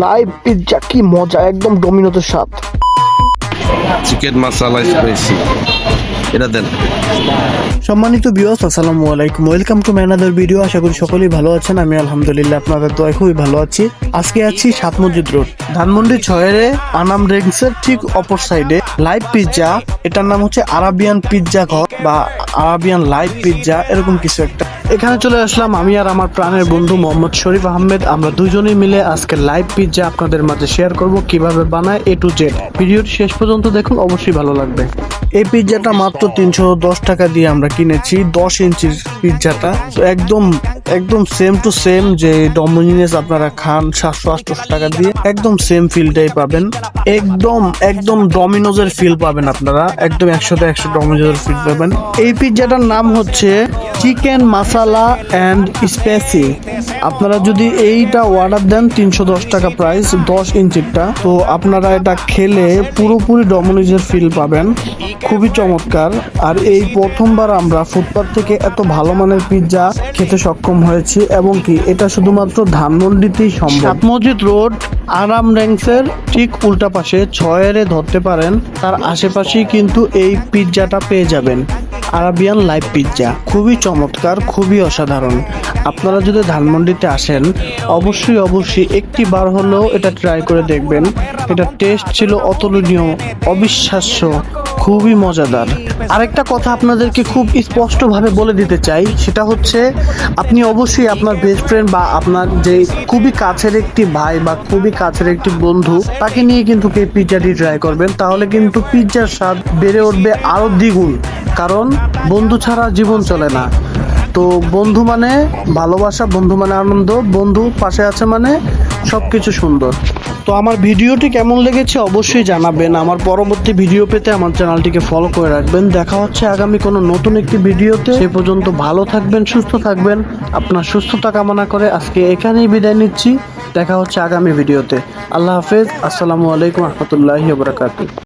Live pizza কি মজা, একদম ডোমিনোদের স্বাদ। চিকেন মশলা স্পাইসি, এটা দেন। সম্মানিত ভিউয়ার্স, আসসালামু আলাইকুম, ওয়েলকাম টু ম্যানাদার ভিডিও। আশা করি সকলেই ভালো আছেন। আমি আলহামদুলিল্লাহ আপনাদের দোয়ায় খুবই ভালো আছি। আজকে আছি সাত মসজিদ রোড, ধানমন্ডি 6 আনাম রেংসের ঠিক অপর সাইডে লাইভ পিৎজা। এটার নাম হচ্ছে আরাবিয়ান পিৎজা ঘর বা আরাবিয়ান লাইভ পিৎজা, এরকম কিছু একটা। এখানে চলে আসলাম আমি আর আমার প্রাণের বন্ধু মোহাম্মদ শরীফ আহমেদ। আমরা দুজনেই মিলে আজকে লাইভ পিৎজা আপনাদের মাঝে শেয়ার করব, কিভাবে বানায় A to Z। ভিডিওটি শেষ পর্যন্ত দেখুন, অবশ্যই ভালো লাগবে। এই পিৎজাটা মাত্র 310 টাকা দিয়ে আমরা কিনেছি, 10 ইঞ্চির পিৎজাটা। তো একদম সেম টু সেম যে ডমিনোস আপনারা খান 700-800 টাকা দিয়ে, একদম সেম ফিলটাই পাবেন। একদম ডমিনোজের ফিল পাবেন আপনারা, একদম 100-100 ডমিনোজের ফিল পাবেন। এই পিৎজাটার নাম হচ্ছে চিকেন মাসালা অ্যান্ড স্পাইসি। আপনারা যদি এইটা অর্ডার দেন 310 টাকা প্রাইস, 10 ইঞ্চিরটা। তো আপনারা এটা খেলে পুরোপুরি ডমিনোজের ফিল পাবেন, খুবই চমৎকার। আর এই প্রথমবার আমরা ফুটপাত থেকে এত ভালো মানের পিৎজা খেতে সক্ষম হয়েছি, এবং কি এটা শুধুমাত্র ধানমন্ডিতেই সম্ভব। সাত মসজিদ রোড আরাম র্যাংসের ঠিক উল্টা পাশে 6 ধরতে পারেন, তার আশেপাশেই কিন্তু এই পিৎজাটা পেয়ে যাবেন। আরাবিয়ান লাইভ পিৎজা খুবই চমৎকার, খুবই অসাধারণ। আপনারা যদি ধানমন্ডিতে আসেন অবশ্যই একটি বার হলেও এটা ট্রাই করে দেখবেন। এটা টেস্ট ছিল অতুলনীয়, অবিশ্বাস্য, খুবই মজাদার। আরেকটা কথা আপনাদেরকে খুব স্পষ্টভাবে বলে দিতে চাই, সেটা হচ্ছে আপনি অবশ্যই আপনার বেস্ট ফ্রেন্ড বা আপনার যে খুবই কাছের একটি ভাই বা খুবই কাছের একটি বন্ধু, তাকে নিয়ে কিন্তু এই পিৎজাটি ট্রাই করবেন। তাহলে কিন্তু পিৎজার স্বাদ বেড়ে উঠবে আরো দ্বিগুণ, কারণ বন্ধু ছাড়া জীবন চলে না। তো বন্ধু মানে ভালোবাসা, বন্ধু মানে আনন্দ, বন্ধু পাশে আছে মানে সবকিছু সুন্দর। তো আমার ভিডিওটি কেমন লেগেছে অবশ্যই জানাবেন। আমার পরবর্তী ভিডিও পেতে আমার চ্যানেলটিকে ফলো করে রাখবেন। দেখা হচ্ছে আগামী কোনো নতুন একটি ভিডিওতে। সে পর্যন্ত ভালো থাকবেন, সুস্থ থাকবেন। আপনার সুস্থতা কামনা করে আজকে এখানেই বিদায় নিচ্ছি। দেখা হচ্ছে আগামী ভিডিওতে। আল্লাহ হাফেজ, আসসালামু আলাইকুম রহমতুল্লাহি ওয়া বারাকাতুহু।